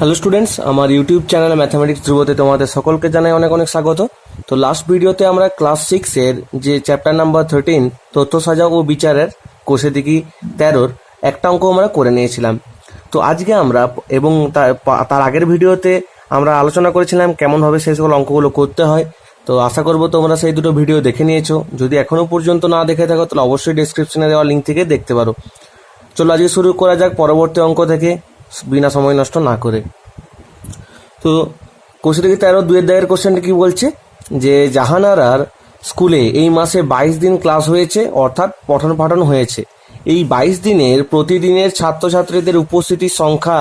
Hello students, আমার YouTube চ্যানেলে mathematics ধ্রুবতে তোমাদের সকলকে জানাই অনেক অনেক স্বাগত। তো লাস্ট ভিডিওতে আমরা ক্লাস 6-এর যে চ্যাপ্টার নাম্বার 13 তথ্য সাজাও ও বিচারের কোষে দিকি 13-র একটা অঙ্ক আমরা করে নিয়েছিলাম। তো আজকে আমরা এবং তার আগের ভিডিওতে আমরা আলোচনা করেছিলাম কেমনভাবে সেই সকল অঙ্কগুলো করতে হয়। তো আশা করবো তোমরা সেই দুটো ভিডিও দেখে নিয়েছো। যদি এখনও পর্যন্ত না দেখে থাকো তাহলে অবশ্যই ডেসক্রিপশনে দেওয়া লিঙ্ক থেকে দেখতে পারো। চলো আজকে শুরু করা যাক পরবর্তী অঙ্ক থেকে বিনা সময় নষ্ট না করে। তো কোশ্চেন থেকে 13-2 দাগের কোশ্চেনটা কি বলছে যে জাহানারার স্কুলে এই মাসে 22 দিন ক্লাস হয়েছে, অর্থাৎ পঠন পাঠন হয়েছে। এই 22 দিনের প্রতিদিনের ছাত্রছাত্রীদের উপস্থিতির সংখ্যা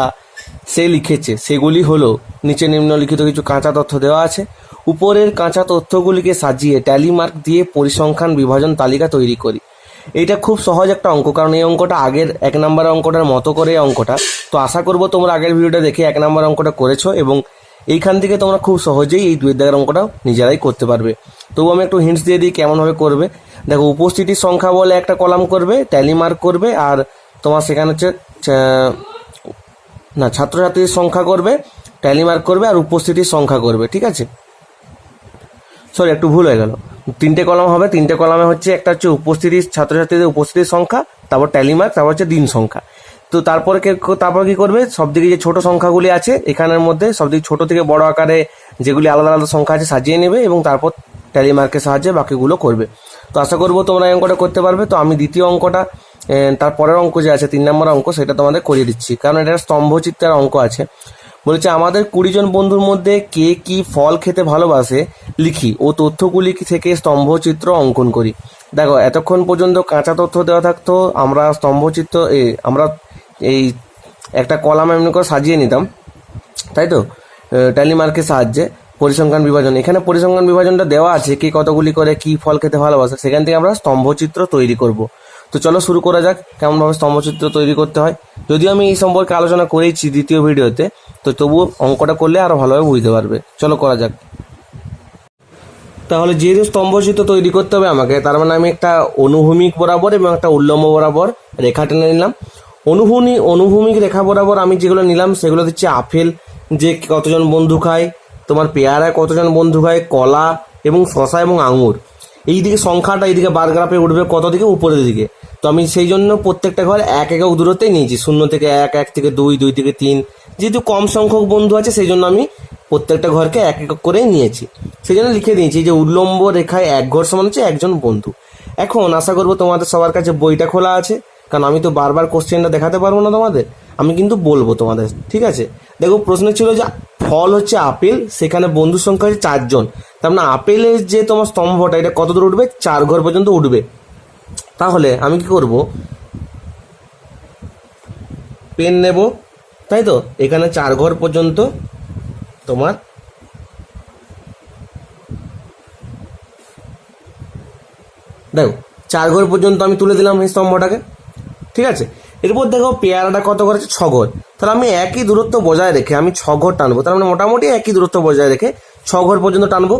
সে লিখেছে। সেগুলি হলো নিচে নিম্নলিখিত কিছু কাঁচা তথ্য দেওয়া আছে। উপরের কাঁচা তথ্যগুলিকে সাজিয়ে ট্যালি মার্ক দিয়ে পরিসংখ্যান বিভাজন তালিকা তৈরি করি। এইটা খুব সহজ একটা অঙ্ক, কারণ এই অঙ্কটা আগের 1 নম্বর অঙ্কটার মতো করে অঙ্কটা। তো আশা করবো তোমরা আগের ভিডিওটা দেখে 1 নম্বর অঙ্কটা করেছো এবং এইখান থেকে তোমরা খুব সহজেই এই 2 দাগের অঙ্কটাও নিজেরাই করতে পারবে। তবু আমি একটু হিন্টস দিয়ে দিই কেমনভাবে করবে। দেখো, উপস্থিতির সংখ্যা বলে একটা কলাম করবে, ট্যালি মার্ক করবে, আর তোমার সেখানে হচ্ছে ছাত্রছাত্রীর সংখ্যা করবে, ট্যালি মার্ক করবে, আর উপস্থিতির সংখ্যা করবে। ঠিক আছে, সরি একটু ভুল হয়ে গেল। 3টে কলাম হবে। 3টে কলামে হচ্ছে একটা হচ্ছে উপস্থিতির ছাত্রছাত্রীদের উপস্থিতির সংখ্যা, তারপর ট্যালি মার্ক, তারপর হচ্ছে দিন সংখ্যা। তো তারপর কি করবে, সবদিকে যে ছোট সংখ্যাগুলি আছে এখানের মধ্যে সবদিকে ছোট থেকে বড় আকারে যেগুলি আলাদা আলাদা সংখ্যা আছে সাজিয়ে নেবে এবং তারপর ট্যালি মার্কের সাহায্যে বাকিগুলো করবে। তো আশা করবো তোমরা এই অঙ্কটা করতে পারবে। তো আমি দ্বিতীয় অঙ্কটা, তারপরের অঙ্ক যে আছে 3 নম্বর অঙ্ক, সেটা তোমাদের করিয়ে দিচ্ছি, কারণ এটা স্তম্ভচিত্রের অঙ্ক আছে। বলেছে আমাদের 20 জন বন্ধুর মধ্যে কে কি ফল খেতে ভালোবাসে লিখি ও তথ্যগুলি থেকে স্তম্ভচিত্র অঙ্কন করি। দেখো, এতক্ষণ পর্যন্ত কাঁচা তথ্য দেওয়া থাকতো, আমরা স্তম্ভচিত্র আমরা এই একটা কলাম এমনি করে সাজিয়ে নিতাম, তাই তো, ট্যালি মার্কের সাহায্যে পরিসংখ্যান বিভাজন। এখানে পরিসংখ্যান বিভাজনটা দেওয়া আছে কে কতগুলি করে কি ফল খেতে ভালোবাসে, সেখান থেকে আমরা স্তম্ভচিত্র তৈরি করব। তো চলো শুরু করা যাক কেমনভাবে স্তম্ভচিত্র তৈরি করতে হয়। যদিও আমি এই সম্পর্কে আলোচনা করেইছি দ্বিতীয় ভিডিওতে, তো তবুও অঙ্কটা করলে আরো ভালোভাবে বুঝতে পারবে। চলো করা যাক। তাহলে যেহেতু স্তম্ভচিত্র তৈরি করতে হবে আমাকে, তার মানে আমি একটা অনুভূমিক বরাবর এবং একটা উল্লম্ব বরাবর রেখা টেনে নিলাম। অনুভূমিক রেখা বরাবর আমি যেগুলো নিলাম সেগুলো হচ্ছে আপেল যে কতজন বন্ধু খায়, তোমার পেয়ারায় কতজন বন্ধু খায়, কলা এবং শশা এবং আঙুর। এইদিকে সংখ্যাটা এইদিকে বার গ্রাফে উঠবে কত দিকে, উপরের দিকে। তো আমি সেই জন্য প্রত্যেকটা ঘর 1 একক দূরত্বেই নিয়েছি, 0 থেকে 1, 1 থেকে 2, 2 থেকে 3। যেহেতু কম সংখ্যক বন্ধু আছে সেই জন্য আমি প্রত্যেকটা ঘরকে 1 একক করে নিয়েছি। সেই জন্য লিখে দিয়েছি যে উল্লম্ব রেখায় 1 ঘর সমান হচ্ছে 1 জন বন্ধু। এখন আশা করবো তোমাদের সবার কাছে বইটা খোলা আছে, কারণ আমি তো বারবার কোশ্চেনটা দেখাতে পারবো না তোমাদের, আমি কিন্তু বলবো তোমাদের। ঠিক আছে, দেখো প্রশ্ন ছিল যে ফল হচ্ছে আপেল, সেখানে বন্ধুর সংখ্যা হচ্ছে 4 জন। তার মানে আপেলের যে তোমার স্তম্ভটা এটা কত দূর উঠবে, 4 ঘর পর্যন্ত উঠবে। তাহলে আমি কি করব, পেন নেব, তাই তো, এখানে 4 ঘর পর্যন্ত তোমার দেখো 4 ঘর পর্যন্ত আমি তুলে দিলাম এই স্তম্ভটাকে। ঠিক আছে, এরপর দেখো পেয়ারাটা কত ঘর আছে, 6 ঘর। তাহলে আমি একই দূরত্ব বজায় রেখে আমি 6 ঘর টানবো। তার মানে মোটামুটি একই দূরত্ব বজায় রেখে 6 ঘর পর্যন্ত টানবো।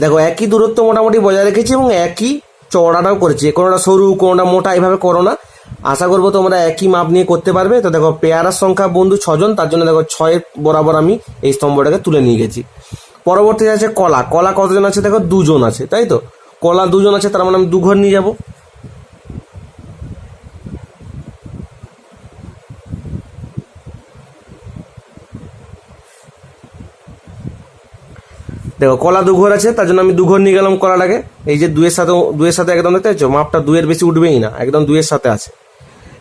দেখো একই দূরত্ব মোটামুটি বজায় রেখেছি এবং একই চওড়াটাও করেছি, কোনোটা সরু কোনোটা মোটা, এইভাবে করো না। আশা করবো তোমরা একই মাপ নিয়ে করতে পারবে। তো দেখো পেয়ারার সংখ্যা বন্ধু 6 জন, তার জন্য দেখো 6 বরাবর আমি এই স্তম্ভটাকে তুলে নিয়ে গেছি। পরবর্তী আছে কলা। কলা কতজন আছে, দেখো 2 জন আছে, তাই তো, কলা 2 জন আছে, তার মানে আমি 2 ঘর নিয়ে যাব। দেখো কলা 2 ঘর আছে, তার জন্য আমি 2 ঘর নিয়ে গেলাম কলাটাকে। এই যে 2 এর সাথে একদম দেখতে পাচ্ছ, মাপটা 2 এর বেশি উঠবেই না, একদম 2 এর সাথে আছে।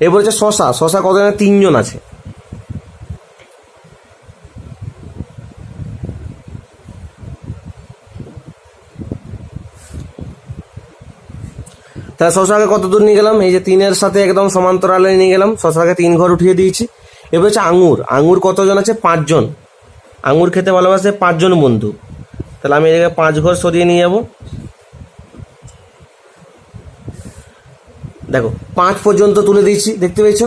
এরপর হচ্ছে শশা। শশা কতজন, 3 জন আছে। তাহলে শশাকে কত দূর নিয়ে গেলাম, এই যে 3 এর সাথে একদম সমান্তরালে নিয়ে গেলাম, শশাকে 3 ঘর উঠিয়ে দিয়েছি। এবার হচ্ছে আঙুর। আঙুর কতজন আছে, 5 জন। আঙুর খেতে ভালোবাসে 5 জন বন্ধু, তাহলে আমি এদিকে 5 ঘর সরিয়ে নিয়ে যাব। দেখো 5 পর্যন্ত তুলে দিয়েছি, দেখতে পেয়েছো।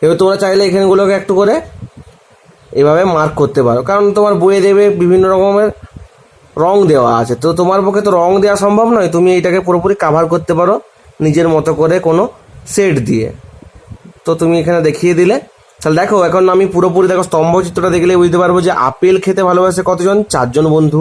এবার তোমরা চাইলে এখানেগুলোকে একটু করে এভাবে মার্ক করতে পারো, কারণ তোমার বইয়ে দেবে বিভিন্ন রকমের রং দেওয়া আছে। তো তোমার পক্ষে তো রং দেওয়া সম্ভব নয়, তুমি এটাকে পুরোপুরি কাভার করতে পারো নিজের মতো করে কোনো শেড দিয়ে। তো তুমি এখানে দেখিয়ে দিলে। তাহলে দেখো এখন আমি পুরোপুরি দেখো স্তম্ভ চিত্রটা দেখলে বুঝতে পারবো যে আপেল খেতে ভালোবাসে কতজন, 4 জন বন্ধু।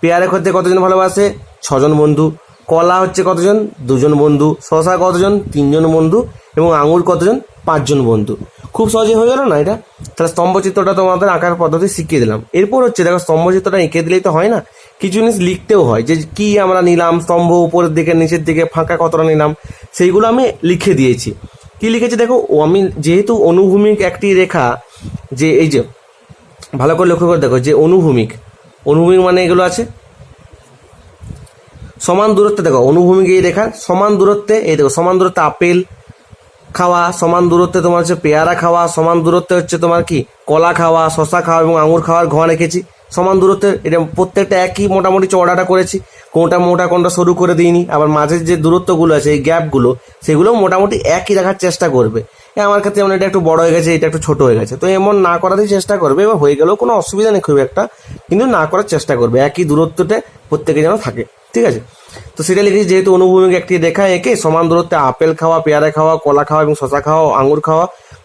পেয়ারা খেতে কতজন ভালোবাসে, 6 জন বন্ধু। কলা হচ্ছে কতজন, 2 জন বন্ধু। শশা কতজন, 3 জন বন্ধু। এবং আঙুর কতজন, 5 জন বন্ধু। খুব সহজে হয়ে গেল না এটা? তাহলে স্তম্ভ চিত্রটা তোমাদের আঁকার পদ্ধতি শিখিয়ে দিলাম। এরপর হচ্ছে দেখো স্তম্ভ চিত্রটা এঁকে দিলেই তো হয় না, কিছু জিনিস লিখতেও হয়, যে কি আমরা নিলাম স্তম্ভ, উপরের দিকে নিচের দিকে ফাঁকা কতটা নিলাম, সেইগুলো আমি লিখে দিয়েছি। কি লিখেছি দেখো, আমি যেহেতু অনুভূমিক একটি রেখা, যে এই যে ভালো করে লক্ষ্য করে দেখো, যে অনুভূমিক মানে এগুলো আছে সমান দূরত্বে। দেখো অনুভূমিক এই রেখা সমান দূরত্বে, এই দেখো সমান দূরত্বে আপেল খাওয়া, সমান দূরত্বে তোমার হচ্ছে পেয়ারা খাওয়া, সমান দূরত্বে হচ্ছে তোমার কি কলা খাওয়া, শশা খাওয়া এবং আঙুর খাওয়ার ঘ রেখেছি সমান দূরত্বে। এটা প্রত্যেকটা একই মোটামুটি চওড়াটা করেছি, কোনটা মোটা কোনটা সরু করে দিইনি। আবার মাঝের যে দূরত্বগুলো আছে এই গ্যাপগুলো, সেগুলো মোটামুটি একই রাখার চেষ্টা করবে। আমার ক্ষেত্রে যেমন এটা একটু বড় হয়ে গেছে, এটা একটু ছোট হয়ে গেছে, তো এমন না করারই চেষ্টা করবে। এবার হয়ে গেলেও কোনো অসুবিধা নেই খুব একটা, কিন্তু না করার চেষ্টা করবে, একই দূরত্বটা প্রত্যেকে যেন থাকে, ঠিক আছে? তো সেটা লিখেছি, যেহেতু অনুভূমিক একটি রেখা এঁকে সমান দূরত্বে আপেল খাওয়া, পেয়ারা খাওয়া, কলা খাওয়া এবং শশা খাওয়া, আঙুর খাওয়া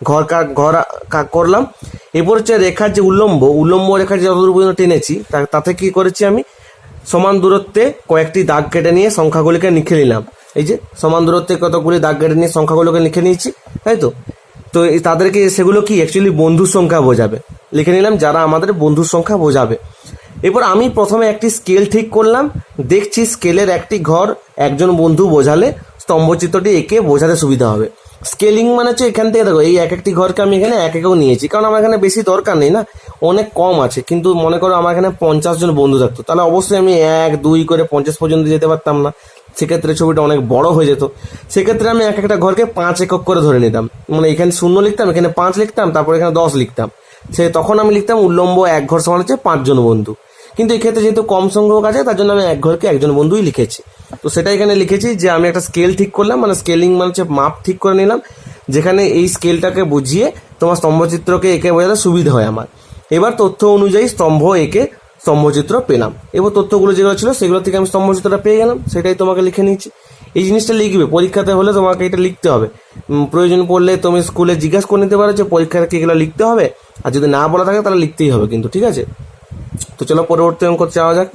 ঘর করলাম। এরপর হচ্ছে রেখার যে উল্লম্ব রেখার যে যতদূর পর্যন্ত টেনেছি তাতে কি করেছি আমি, সমান দূরত্বে কয়েকটি দাগ কেটে নিয়ে সংখ্যাগুলিকে লিখে নিলাম। এই যে সমান দূরত্বে কতগুলি দাগ কেটে নিয়ে সংখ্যাগুলোকে লিখে নিয়েছি, তাই তো? তো তাদেরকে সেগুলো কি অ্যাকচুয়ালি বন্ধুর সংখ্যা বোঝাবে, লিখে নিলাম যারা আমাদের বন্ধুর সংখ্যা বোঝাবে। এরপর আমি প্রথমে একটি স্কেল ঠিক করলাম, দেখছি স্কেলের একটি ঘর একজন বন্ধু বোঝালে স্তম্ভচিত্রটি এঁকে বোঝাতে সুবিধা হবে। স্কেলিং মানে হচ্ছে এখান থেকে দেখো এই একটি ঘরকে আমি এখানে একেও নিয়েছি, কারণ আমার এখানে বেশি দরকার নেই না, অনেক কম আছে। কিন্তু মনে করো আমার এখানে 50 জন বন্ধু থাকতো, তাহলে অবশ্যই আমি 1, 2 করে 50 পর্যন্ত যেতে পারতাম না, সেক্ষেত্রে ছবিটা অনেক বড় হয়ে যেত। সেক্ষেত্রে আমি একটা ঘরকে 5 একক করে ধরে নিতাম, মানে এখানে 0 লিখতাম, এখানে 5 লিখতাম, তারপর এখানে 10 লিখতাম। তখন আমি লিখতাম উল্লম্ব এক ঘর সমান হচ্ছে 5 জন বন্ধু। কিন্তু এক্ষেত্রে যেহেতু কম সংখ্যক আছে, তার জন্য আমি এক ঘরকে একজন বন্ধুই লিখেছি। তো সেটা এখানে লিখেছি যে আমি একটা স্কেল ঠিক করলাম, মানে স্কেলিং মানে হচ্ছে মাপ ঠিক করে নিলাম, যেখানে এই স্কেলটাকে বুঝিয়ে তোমার স্তম্ভচিত্রকে এঁকে বোঝাতে সুবিধা হয় আমার। এবার তথ্য অনুযায়ী স্তম্ভ এঁকে স্তম্ভচিত্র পেলাম। এবার তথ্যগুলো যেগুলো ছিল সেগুলো থেকে আমি স্তম্ভচিত্রটা পেয়ে গেলাম, সেটাই তোমাকে লিখে নিচ্ছি। এই জিনিসটা লিখবে, পরীক্ষাতে হলে তোমাকে এটা লিখতে হবে। প্রয়োজন পড়লে তুমি স্কুলে জিজ্ঞাসা করে নিতে পারো যে পরীক্ষাতে কি এগুলো লিখতে হবে, আর যদি না বলা থাকে তাহলে লিখতেই হবে কিন্তু, ঠিক আছে? তো চলো পরবর্তী অঙ্ক যাওয়া যাক।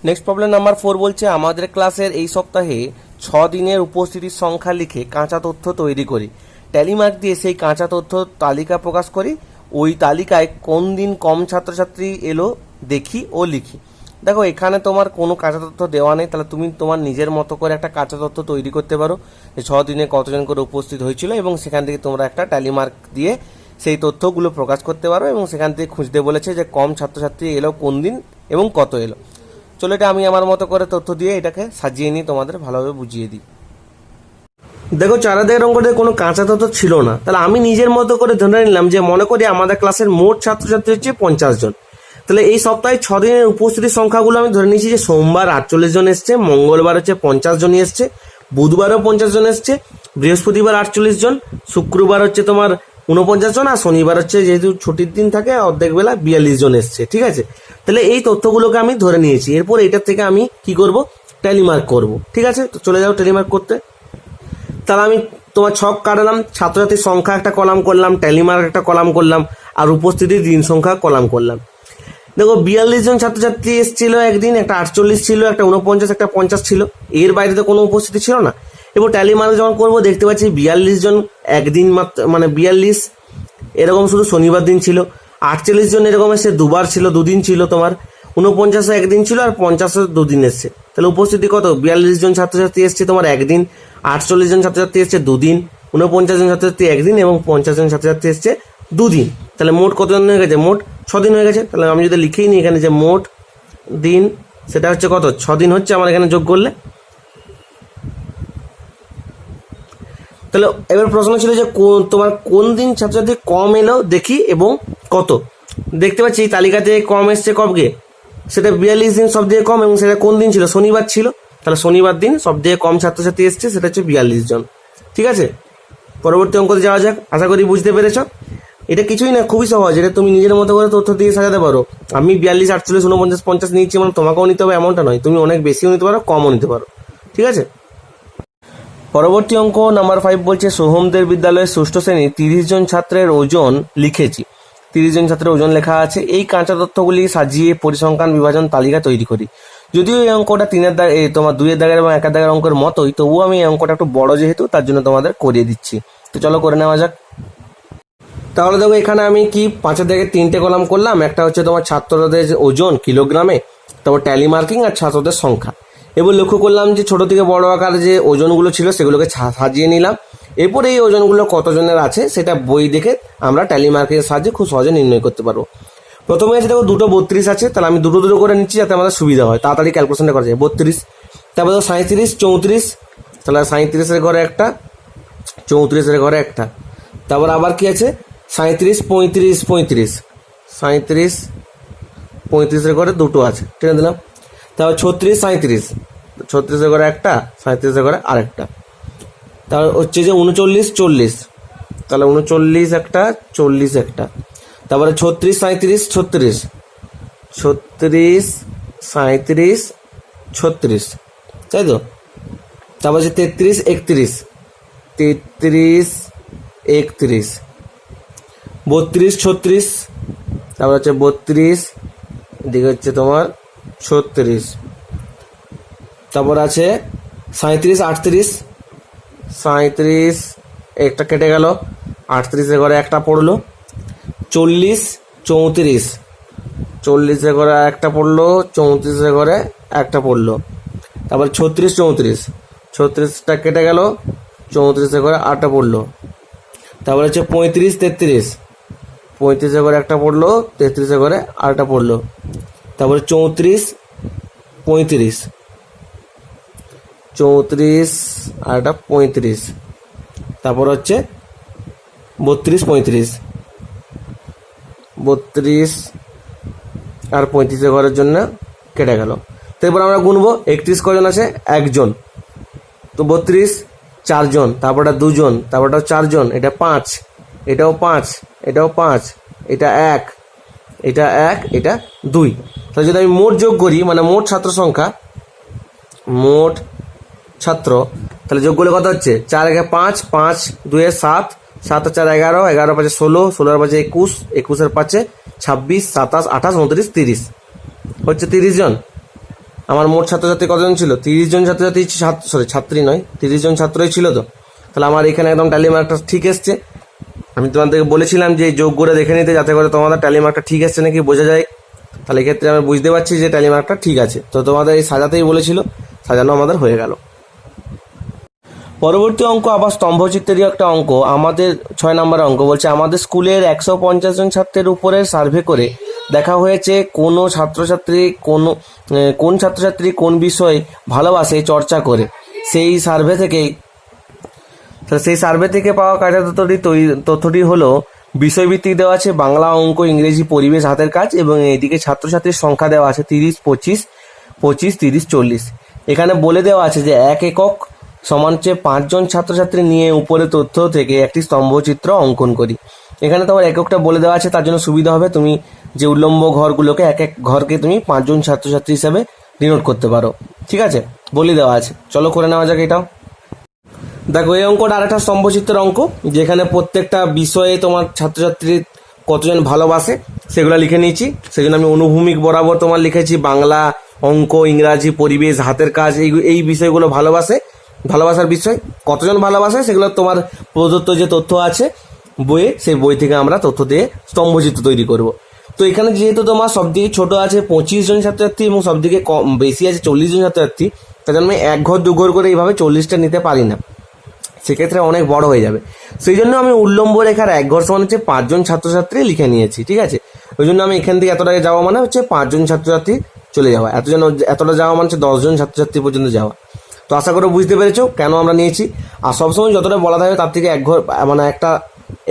নেক্সট প্রবলেম নাম্বার 4 বলছে, আমাদের ক্লাসের এই সপ্তাহে 6 দিনের উপস্থিতির সংখ্যা লিখে কাঁচা তথ্য তৈরি করি। ট্যালি মার্ক দিয়ে সেই কাঁচা তথ্য তালিকা প্রকাশ করি। ওই তালিকায় কোন দিন কম ছাত্রছাত্রী এলো দেখি ও লিখি। দেখো এখানে তোমার কোনো কাঁচা তথ্য দেওয়া নেই, তাহলে তুমি তোমার নিজের মতো করে একটা কাঁচা তথ্য তৈরি করতে পারো, যে 6 দিনে কতজন করে উপস্থিত হয়েছিল, এবং সেখান থেকে তোমরা একটা ট্যালি মার্ক দিয়ে সেই তথ্যগুলো প্রকাশ করতে পারো, এবং সেখান থেকে খুঁজতে বলেছে যে কম ছাত্রছাত্রী এলো কোন দিন এবং কত এলো। চলো এটা আমি আমার মতো করে তথ্য দিয়ে এটাকে সাজিয়ে নিই, তোমাদের ভালোভাবে বুঝিয়ে দিই। দেখো 4 দাগের অঙ্কতে কোনো কাঁচা তথ্য ছিল না, তাহলে আমি নিজের মতো করে ধরে নিলাম যে মনে করি আমাদের ক্লাসের মোট ছাত্রছাত্রী হচ্ছে 50 জন। তাহলে এই সপ্তাহে 6 দিনের উপস্থিতির সংখ্যাগুলো আমি ধরে নিয়েছি যে সোমবার 48 জন এসছে, মঙ্গলবার হচ্ছে 50 জনই এসছে, বুধবারও 50 জন এসছে, বৃহস্পতিবার 48 জন, শুক্রবার হচ্ছে তোমার 49 জন, আর শনিবার হচ্ছে যেহেতু ছুটির দিন থাকে অর্ধেক বেলা 42 জন এসছে, ঠিক আছে? তাহলে এই তথ্যগুলোকে আমি ধরে নিয়েছি। এরপর এটার থেকে আমি কি করব, ট্যালি মার্ক করব, ঠিক আছে? তো চলে যাও ট্যালি মার্ক করতে। তাহলে আমি তোমার ছক কাটালাম, ছাত্রছাত্রীর সংখ্যা একটা কলাম করলাম, ট্যালি মার্ক একটা কলাম করলাম, আর উপস্থিতির দিন সংখ্যা কলাম করলাম। দেখো 42 জন ছাত্রছাত্রী এসেছিল একদিন, একটা 48 ছিল, একটা 49, একটা 50 ছিল, এর বাইরে তো কোনো উপস্থিতি ছিল না। এবার ট্যালি মার্ক যখন করবো দেখতে পাচ্ছি 42 জন একদিন মাত্র, মানে 42 এরকম শুধু শনিবার দিন ছিল, 48 জন এরকম এসে দুবার ছিল, দুদিন ছিল তোমার, 49 একদিন ছিল, আর 50 দুদিন এসছে। তাহলে উপস্থিতি কত, 42 জন ছাত্রছাত্রী এসছে তোমার একদিন, 48 জন ছাত্রছাত্রী এসছে দুদিন, 49 জন ছাত্রছাত্রী একদিন এবং 50 জন ছাত্রছাত্রী এসছে দুদিন। তাহলে মোট কতজন হয়ে গেছে, মোট 6 দিন হয়ে গেছে। তাহলে আমি যদি লিখেই নিই এখানে যে মোট দিন, সেটা হচ্ছে কত, 6 দিন হচ্ছে আমার এখানে যোগ করলে। তাহলে এবার প্রশ্ন ছিল যে তোমার কোন দিন ছাত্রছাত্রী কম এলো দেখি এবং কত। দেখতে পাচ্ছি এই তালিকাতে কম এসছে কবে, সেটা 42 দিন সব থেকে কম, এবং সেটা কোন দিন ছিল, শনিবার ছিল। তাহলে শনিবার দিন সব থেকে কম ছাত্রছাত্রী এসছে, সেটা হচ্ছে 42 জন, ঠিক আছে? পরবর্তী অঙ্কতে যাওয়া যাক, আশা করি বুঝতে পেরেছ। এটা কিছুই না, খুবই সহজ। এটা তুমি নিজের মতো করে তথ্য দিয়ে সাজাতে পারো। আমি 42, 48, 49, 50 নিয়েছি মানে তোমাকেও নিতে হবে এমনটা নয়, তুমি অনেক বেশিও নিতে পারো, কমও নিতে পারো, ঠিক আছে। পরবর্তী অঙ্ক নাম্বার 5 বলছে সোহমদের বিদ্যালয়ের ষষ্ঠ শ্রেণীর 30 জন ছাত্রের ওজন লিখেছি। 30 জন ছাত্রের ওজন লেখা আছে, এই কাঁচা তথ্যগুলি সাজিয়ে পরিসংখ্যান বিভাজন তালিকা তৈরি করি। যদিও এই অঙ্কটা 3-এর দাগ, তোমার 2-এর দাগের এবং 1-এর দাগের অঙ্কের মতোই, তবুও আমি এই অঙ্কটা একটু বড় যেহেতু তার জন্য তোমাদের করিয়ে দিচ্ছি। তো চলো করে নেওয়া যাক। তাহলে দেখো এখানে আমি কি 5-এর দাগে 3টে কলাম করলাম। একটা হচ্ছে তোমার ছাত্রদের ওজন কিলোগ্রামে, তারপর ট্যালি মার্কিং আর ছাত্রদের সংখ্যা। এবার লক্ষ্য করলাম যে ছোট থেকে বড় আকার যে ওজনগুলো ছিল সেগুলোকে সাজিয়ে নিলাম। এরপর এই ওজনগুলো কতজনের আছে সেটা বই দেখে আমরা ট্যালি মার্কিংয়ের সাহায্যে খুব সহজে নির্ণয় করতে পারবো। প্রথমে আছে দেখো 2টো 32 আছে, তাহলে আমি দুটো দুটো করে নিচ্ছি যাতে আমাদের সুবিধা হয়, তাড়াতাড়ি ক্যালকুলেশনটা করা যায়। 32, তারপর 37, 34, তাহলে 37-এর ঘরে একটা, 34-এর ঘরে একটা। তারপর আবার কি আছে 37, 35, 35, 37, 35-এর ঘরে দুটো আছে, টেনে দিলাম। তারপর 36, 37, 36-এর ঘরে একটা, 37-এর ঘরে আরেকটা। তারপর হচ্ছে যে 39, 40, তাহলে 39 একটা, 40 একটা। তারপরে 36, 37, 36, 36, 37, 36, তাই তো। তারপর হচ্ছে 33, 31, 33, 31, 32, 36, তারপর হচ্ছে 32, এদিকে হচ্ছে তোমার 36। তারপর আছে 37, 38, 37 একটা কেটে গেল, 38-এর ঘরে একটা পড়লো। 40, 34, 40-এর ঘরে একটা পড়লো, 34-এর ঘরে একটা পড়লো। তারপর 36, 34, 36টা কেটে গেল, 34-এর ঘরে আটটা পড়লো। তারপর হচ্ছে 35, 33, 35-এর ঘরে একটা পড়লো, 33-এর ঘরে আরেকটা পড়লো। তারপরে 34, 35, 34 আরেকটা 35। তারপর হচ্ছে 32, 35, 32 আর 35-এর ঘরের জন্য কেটে গেল। তারপর আমরা গুনবো 31 কজন আছে, একজন, তো 32 4জন, তারপরটা 2জন, তারপরটা 4জন, এটা 5, এটাও 5, এটাও 5, এটা 1, এটা 1, এটা 2। তাহলে যদি আমি মোট যোগ করি মানে মোট ছাত্র সংখ্যা, মোট ছাত্র, তাহলে যোগ করলে কত হচ্ছে 4 একে 5, 5 2 এ 7, 7 আর 4 11, 11 5 16, 16 আর 5 21, 21 আর 5 26, 27, 28, 29, 30 হচ্ছে 30 জন। আমার মোট ছাত্রছাত্রী কতজন ছিল? 30 জন ছাত্রছাত্রী, ছাত্রী নয়, 30 জন ছাত্রই ছিল। তো তাহলে আমার এখানে একদম ট্যালি মার্কটা ঠিক এসছে। আমি তোমাদেরকে বলেছিলাম যে যোগ করে দেখে নিতে, যাতে করে তোমাদের ট্যালি মার্কটা ঠিক এসছে নাকি বোঝা যায়। তাহলে এক্ষেত্রে আমি বুঝতে পারছি যে ট্যালি মার্কটা ঠিক আছে। তো তোমাদের এই সাজাতেই বলেছিল, সাজানো আমাদের হয়ে গেল। পরবর্তী অঙ্ক আবার স্তম্ভচিত্রেরই একটা অঙ্ক, আমাদের 6 নম্বর অঙ্ক বলছে আমাদের স্কুলের 150 জন ছাত্রের উপরে সার্ভে করে দেখা হয়েছে কোন ছাত্রছাত্রী কোন বিষয় ভালোবাসে চর্চা করে। সেই সার্ভে থেকে পাওয়া কাজের তথ্যটি হলো বিষয়ভিত্তিক দেওয়া আছে বাংলা, অঙ্ক, ইংরেজি, পরিবেশ, হাতের কাজ, এবং এদিকে ছাত্রছাত্রীর সংখ্যা দেওয়া আছে 30, 25, 25, 30, 40। এখানে বলে দেওয়া আছে যে 1 একক সমান হচ্ছে 5 জন ছাত্রছাত্রী নিয়ে উপরে তথ্য থেকে একটি স্তম্ভচিত্র অঙ্কন করি। এখানে তোমার এককটা বলে দেওয়া আছে, তার জন্য সুবিধা হবে, তুমি যে উল্লম্ব ঘরগুলোকে এক এক ঘরকে তুমি 5 জন ছাত্রছাত্রী হিসাবে ডিনোট করতে পারো। ঠিক আছে, বলে দেওয়া আছে, চলো করে নেওয়া যাক এটাও। দেখো এই অঙ্কটা আরেকটা স্তম্ভচিত্রের অঙ্ক, যেখানে প্রত্যেকটা বিষয়ে তোমার ছাত্রছাত্রী কতজন ভালোবাসে সেগুলো লিখে নিয়েছি। সেজন্য আমি অনুভূমিক বরাবর তোমার লিখেছি বাংলা, অঙ্ক, ইংরাজি, পরিবেশ, হাতের কাজ, এই বিষয়গুলো ভালোবাসার বিষয়। কতজন ভালোবাসে সেগুলো তোমার প্রদত্ত যে তথ্য আছে বইয়ে, সেই বই থেকে আমরা তথ্য দিয়ে স্তম্ভচিত্র তৈরি করব। তো এখানে যেহেতু তোমার সবদিকে ছোট আছে 25 জন ছাত্রছাত্রী এবং সবদিকে বেশি আছে 40 জন ছাত্রছাত্রী, তার জন্য আমি 1 ঘর 2 ঘর করে এইভাবে 40টা নিতে পারি না, সেক্ষেত্রে অনেক বড় হয়ে যাবে। সেই জন্য আমি উল্লম্ব রেখার 1 ঘর সমান হচ্ছে 5 জন ছাত্রছাত্রী লিখে নিয়েছি। ঠিক আছে, ওই জন্য আমি এখান থেকে এতটাকে যাওয়া মানে হচ্ছে 5 জন ছাত্রছাত্রী চলে যাওয়া, এতটা যাওয়া মানে হচ্ছে 10 জন ছাত্রছাত্রী পর্যন্ত যাওয়া। তো আশা করে বুঝতে পেরেছো কেন আমরা নিয়েছি। আর সবসময় যতটা বলা থাকবে তার থেকে 1 ঘর মানে একটা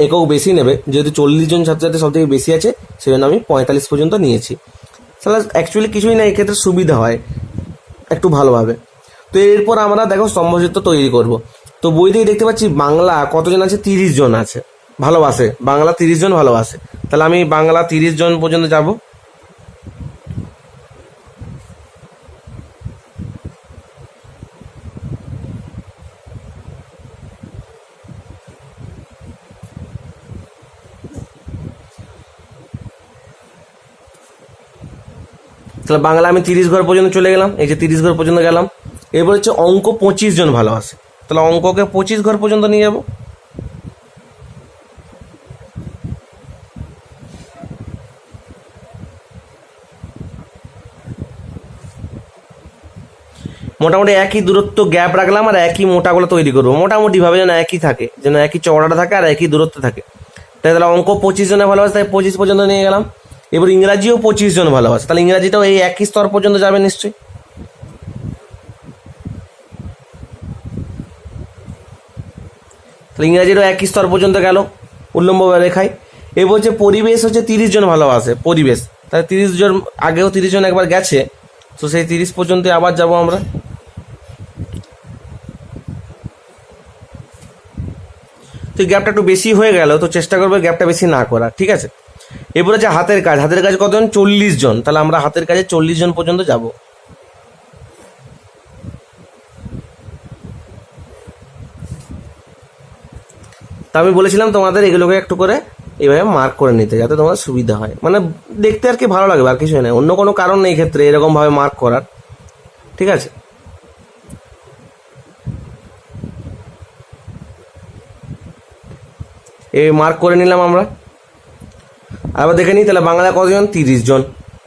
একক বেশি নেবে, যেহেতু 40 জন ছাত্রছাত্রী সব থেকে বেশি আছে, সেই জন্য আমি 45 পর্যন্ত নিয়েছি। তাহলে অ্যাকচুয়ালি কিছুই না, এক্ষেত্রে সুবিধা হয় একটু ভালোভাবে। তো এরপর আমরা দেখো স্তম্ভচিত্র তৈরি করব। তো বই থেকে দেখতে পাচ্ছি বাংলা কতজন আছে, 30 জন আছে। ভালোবাসে, বাংলা 30 জন ভালোবাসে। তাহলে আমি বাংলা 30 জন পর্যন্ত যাব। তাহলে বাংলা আমি 30 ঘর পর্যন্ত চলে গেলাম, এই যে 30 ঘর পর্যন্ত গেলাম। এরপর হচ্ছে অঙ্ক 25 জন ভালোবাসে, তাহলে অঙ্ককে 25 ঘর পর্যন্ত নিয়ে যাব। মোটামুটি একই দূরত্ব গ্যাপ রাখলাম আর একই মোটাগুলো তৈরি করবো, মোটামুটিভাবে যেন একই থাকে, যেন একই চওড়াটা থাকে আর একই দূরত্ব থাকে। তাহলে অঙ্ক 25 জনে ভালোবাসে, তাই 25 পর্যন্ত নিয়ে গেলাম। এবার ইংরাজিও 25 জন ভালোবাসে, তাহলে ইংরাজিটাও এই একই স্তর পর্যন্ত যাবে নিশ্চয়ই। তাহলে ইংরাজিরও একই স্তর পর্যন্ত গেল উল্লম্ব রেখায়। এবার হচ্ছে পরিবেশ হচ্ছে 30 জন ভালোবাসে, পরিবেশ, তাহলে 30 জন, আগেও 30 জন একবার গেছে, তো সেই 30 পর্যন্ত আবার যাব আমরা। তো গ্যাপটা একটু বেশি হয়ে গেল, তো চেষ্টা করবে গ্যাপটা বেশি না করা, ঠিক আছে। এরপর হচ্ছে হাতের কাজ, হাতের কাজ কতজন? 40 জন, তাহলে আমরা হাতের কাজে 40 জন পর্যন্ত যাব। তা আমি বলেছিলাম তোমাদের এগুলোকে একটু করে এইভাবে মার্ক করে নিতে, যাতে তোমার সুবিধা হয়, মানে দেখতে আর কি ভালো লাগবে, আর কিছু নেই, অন্য কোনো কারণ নেই ক্ষেত্রে এরকম ভাবে মার্ক করার, ঠিক আছে। এই মার্ক করে নিলাম আমরা। আবার দেখে নিই, তাহলে বাংলা কতজন? 30 জন।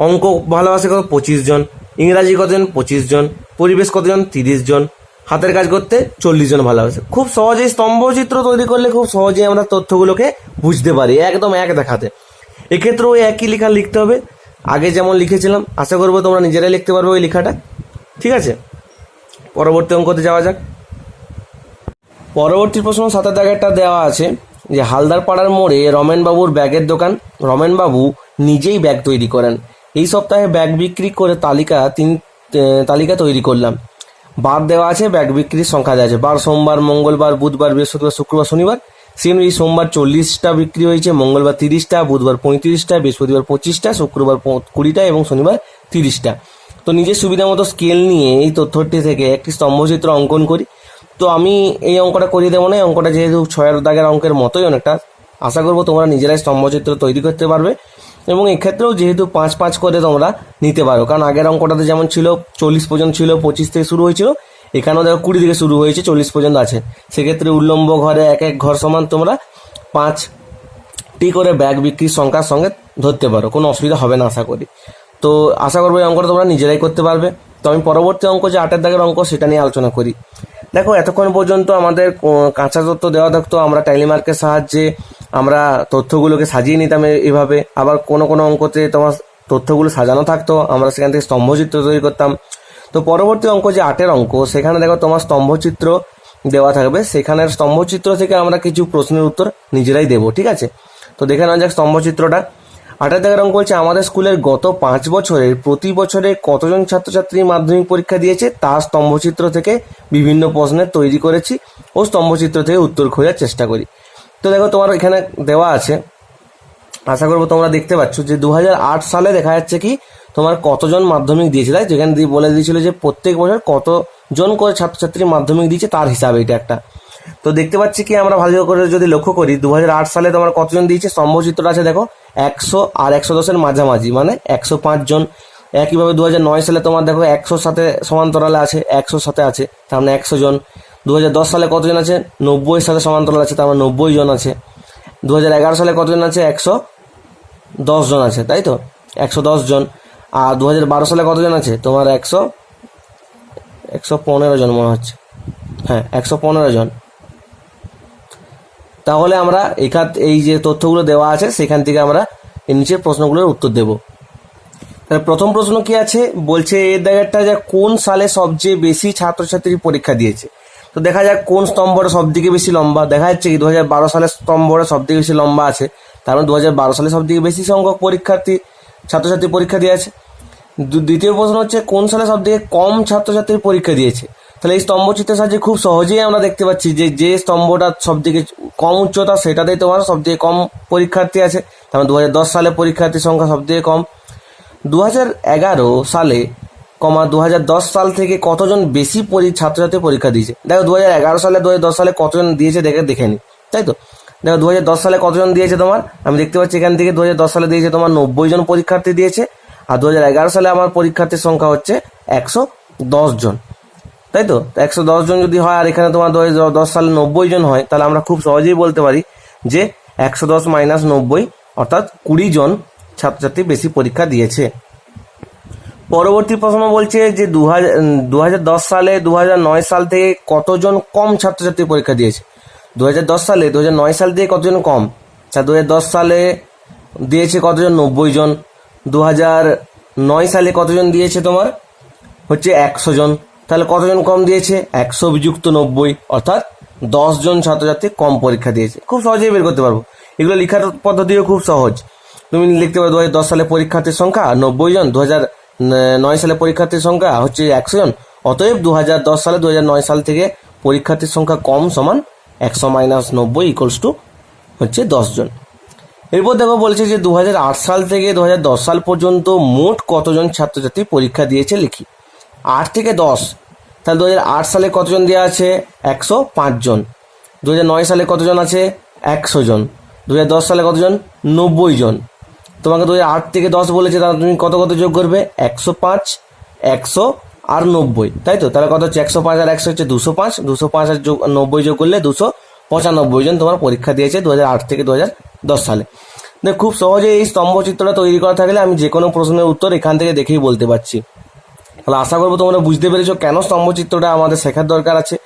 অঙ্ক ভালোবাসে কত? 25 জন। ইংরাজি কতজন? 25 জন। পরিবেশ কতজন? 30 জন। হাতের কাজ করতে 40 জন ভালোবাসে। খুব সহজেই স্তম্ভচিত্র তৈরি করলে খুব সহজেই আমরা তথ্যগুলোকে বুঝতে পারি, একদম এক দেখাতে। এক্ষেত্রেও ওই একই লেখা লিখতে হবে, আগে যেমন লিখেছিলাম। আশা করবো তোমরা নিজেরাই লিখতে পারবে ওই লেখাটা, ঠিক আছে। পরবর্তী অঙ্কতে যাওয়া যাক। পরবর্তী প্রশ্ন 7 দাগেরটা দেওয়া আছে যে হালদার পাড়ার মোড়ে রমেনবাবুর ব্যাগের দোকান। রমেনবাবু নিজেই ব্যাগ তৈরি করেন। এই সপ্তাহে ব্যাগ বিক্রি করে তালিকা তৈরি করলাম। বার দেওয়া আছে, ব্যাগ বিক্রির সংখ্যা দেওয়া আছে। বার সোমবার, মঙ্গলবার, বুধবার, বৃহস্পতিবার, শুক্রবার, শনিবার। সেম এই সোমবার 40টা বিক্রি হয়েছে, মঙ্গলবার 30টা, বুধবার 35টা, বৃহস্পতিবার 25টা, শুক্রবার 20টা এবং শনিবার 30টা। তো নিজের সুবিধা মতো স্কেল নিয়ে এই তথ্যটি থেকে একটি স্তম্ভচিত্র অঙ্কন করি। তো আমি এই অঙ্কটা করিয়ে দেবো না, এই অঙ্কটা যেহেতু 6 দাগের অঙ্কের মতোই অনেকটা, আশা করবো তোমরা নিজেরাই স্তম্ভচিত্র তৈরি করতে পারবে। এবং এক্ষেত্রেও যেহেতু 5-5 করে তোমরা নিতে পারো, কারণ আগের অঙ্কটাতে যেমন ছিল 40 পর্যন্ত ছিল, 25 থেকে শুরু হয়েছিল, এখানেও দেখো 20 থেকে শুরু হয়েছে, 40 পর্যন্ত আছে। সেক্ষেত্রে উল্লম্ব ঘরে এক এক ঘর সমান তোমরা 5টি করে ব্যাগ বিক্রির সংখ্যার সঙ্গে ধরতে পারো, কোনো অসুবিধা হবে না আশা করি। তো আশা করবো এই অঙ্কটা তোমরা নিজেরাই করতে পারবে। তো আমি পরবর্তী অঙ্ক যে 8 দাগের অঙ্ক সেটা নিয়ে আলোচনা করি। দেখো এতক্ষণ পর্যন্ত আমাদের কাঁচা তথ্য দেওয়া থাকতো, আমরা টাইলি মার্কের সাহায্যে আমরা তথ্যগুলোকে সাজিয়ে নিতাম এভাবে। আবার কোনো কোনো অঙ্কতে তোমার তথ্যগুলো সাজানো থাকতো, আমরা সেখান থেকে স্তম্ভচিত্র তৈরি করতাম। তো পরবর্তী অঙ্ক যে 8 অঙ্ক, সেখানে দেখো তোমার স্তম্ভচিত্র দেওয়া থাকবে, সেখানের স্তম্ভচিত্র থেকে আমরা কিছু প্রশ্নের উত্তর নিজেরাই দেবো, ঠিক আছে। তো দেখে নেওয়া যাক স্তম্ভচিত্রটা। 8 দাগের অঙ্ক হচ্ছে আমাদের স্কুলের গত 5 বছরের প্রতি বছরে কতজন ছাত্রছাত্রী মাধ্যমিক পরীক্ষা দিয়েছে তার স্তম্ভচিত্র থেকে বিভিন্ন প্রশ্নের তৈরি করেছি ও স্তম্ভচিত্র থেকে উত্তর খোঁজার চেষ্টা করি। তো দেখো তোমার এখানে দেওয়া আছে, আশা করবো তোমরা দেখতে পাচ্ছ যে 2008 সালে দেখা যাচ্ছে কি তোমার কতজন মাধ্যমিক দিয়েছে, তাই যেখানে বলে দিয়েছিল যে প্রত্যেক বছর কতজন করে ছাত্রছাত্রী মাধ্যমিক দিয়েছে তার হিসাবে এটা একটা। তো দেখতে পাচ্ছি কি আমরা ভালো করে যদি লক্ষ্য করি 2008 সালে তোমার কতজন দিয়েছে, স্তম্ভচিত্রটা আছে দেখো 100 আর 110-এর মাঝামাঝি, মানে 105 জন। একইভাবে 2009 সালে তোমার দেখো 100-র সাথে সমান্তরালে আছে, 100-র সাথে আছে, তার মানে 100 জন। 2010 সালে কতজন আছে? 90-এর সাথে সমান্তরাল আছে, তার মানে 90 জন আছে। 2011 সালে কতজন আছে? 110 জন আছে, তাই তো 110 জন। আর 2012 সালে কতজন আছে? তোমার 115 জন মনে হচ্ছে, হ্যাঁ 115 জন। তাহলে আমরা এই যে তথ্যগুলো দেওয়া আছে সেখান থেকে আমরা এই নিচের প্রশ্নগুলোর উত্তর দেব। তাহলে প্রথম প্রশ্ন কি আছে বলছে, এর দাগেরটা যে কোন সালে সবচেয়ে বেশি ছাত্রছাত্রী পরীক্ষা দিয়েছে। তো দেখা যাক কোন স্তম্ভটা সব থেকে বেশি লম্বা। দেখা যাচ্ছে কি 2012 সালের স্তম্ভটা সব থেকে বেশি লম্বা আছে, তার মানে 2012 সালে সব থেকে বেশি সংখ্যক ছাত্রছাত্রী পরীক্ষা দিয়েছে। দ্বিতীয় প্রশ্ন হচ্ছে কোন সালে সব থেকে কম ছাত্রছাত্রীর পরীক্ষা দিয়েছে। তাহলে এই স্তম্ভচিত্রের সাহায্যে খুব সহজেই আমরা দেখতে পাচ্ছি যে যে স্তম্ভটা সবথেকে কম উচ্চতা সেটাতেই তোমার সবথেকে কম পরীক্ষার্থী আছে। তারপর 2010 সালে পরীক্ষার্থীর সংখ্যা সবথেকে কম। 2011 সালে 2010 সাল থেকে কতজন বেশি ছাত্রছাত্রী পরীক্ষা দিয়েছে। দেখো 2011 সালে 2010 সালে কতজন দিয়েছে দেখে নি, তাই তো। দেখো 2010 সালে কতজন দিয়েছে তোমার, আমি দেখতে পাচ্ছি এখান থেকে 2010 সালে দিয়েছে তোমার 90 জন পরীক্ষার্থী দিয়েছে। আর 2011 সালে আমার পরীক্ষার্থীর সংখ্যা হচ্ছে 110 জন, তাই তো। 110 জন যদি হয় আর এখানে তোমার 2010 সালে 90 জন হয়, তাহলে আমরা খুব সহজেই বলতে পারি যে 110 মাইনাস 90 অর্থাৎ 20 জন ছাত্রছাত্রী বেশি পরীক্ষা দিয়েছে। পরবর্তী প্রশ্ন বলছে যে 2010 সালে 2009 সাল থেকে কতজন কম ছাত্রছাত্রী পরীক্ষা দিয়েছে। 2010 সালে 2009 সাল থেকে কতজন কম, 2010 সালে দিয়েছে কতজন, 90 জন। 2009 সালে কতজন দিয়েছে তোমার হচ্ছে 100 জন। তাহলে কতজন কম দিয়েছে, 100 বিযুক্ত 90 অর্থাৎ 10 জন ছাত্রছাত্রী কম পরীক্ষা দিয়েছে। খুব সহজেই বের করতে পারবো, এগুলো লেখার পদ্ধতিও খুব সহজ। তুমি লিখতে পারো 2010 সালে পরীক্ষার্থীর সংখ্যা 90 জন, 2009 সালে পরীক্ষার্থীর সংখ্যা হচ্ছে 100 জন। অতএব 2010 সালে 2009 সাল থেকে পরীক্ষার্থীর সংখ্যা কম সমান 100 মাইনাস 90 ইকুয়ালস টু হচ্ছে 10 জন। এরপর দেখো বলছে যে 2008 সাল থেকে 2010 সাল পর্যন্ত মোট কতজন ছাত্রছাত্রী পরীক্ষা দিয়েছে লিখি। 8 থেকে 10, তাহলে 2008 সালে কতজন দেওয়া আছে, 105 জন। 2009 সালে কতজন আছে, 100 জন। 2010 সালে কতজন, 90 জন। তোমাকে 2008 থেকে 10 বলেছে, তাহলে তুমি কত যোগ করবে, 105, 100 আর 90, তাই তো। তাহলে কত হচ্ছে, 105 আর 100 হচ্ছে 205, 205 আর 90 যোগ করলে 295 জন তোমার পরীক্ষা দিয়েছে 2008 থেকে 2010 সালে। দেখ খুব সহজে এই স্তম্ভচিত্রটা তৈরি করা থাকলে আমি যে কোনো প্রশ্নের উত্তর এখান থেকে দেখেই বলতে পারছি। তাহলে আশা করবো তোমরা বুঝতে পেরেছো কেন স্তম্ভচিত্রটা আমাদের শেখার দরকার আছে।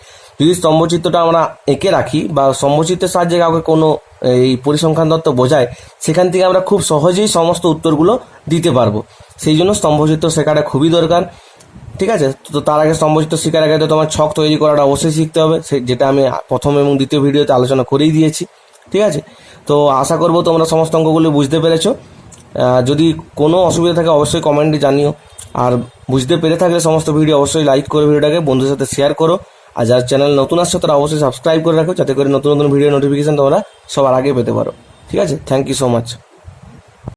যদি স্তম্ভচিত্রটা আমরা এঁকে রাখি বা স্তম্ভচিত্রের সাহায্যে কাউকে কোনো এই পরিসংখ্যান তত্ত্ব বোঝায়, সেখান থেকে আমরা খুব সহজেই সমস্ত উত্তরগুলো দিতে পারবো। সেই জন্য স্তম্ভচিত্র শেখাটা খুবই দরকার, ঠিক আছে। তো তার আগে স্তম্ভচিত্র শেখার আগে তো তোমার ছক তৈরি করাটা অবশ্যই শিখতে হবে, যেটা আমি প্রথম এবং দ্বিতীয় ভিডিওতে আলোচনা করেই দিয়েছি, ঠিক আছে। তো আশা করবো তোমরা সমস্ত অঙ্কগুলো বুঝতে পেরেছো। যদি কোনো অসুবিধা থাকে অবশ্যই কমেন্টে জানিও। আর বুঝতে পেরে থাকলে সমস্ত ভিডিও অবশ্যই লাইক করে ভিডিওটাকে বন্ধুদের সাথে শেয়ার করো। আর যারা চ্যানেল নতুন আসছে তারা অবশ্যই সাবস্ক্রাইব করে রাখো, যাতে করে নতুন নতুন ভিডিও নোটিফিকেশন তোমরা সবার আগে পেতে পারো, ঠিক আছে। Thank you so much.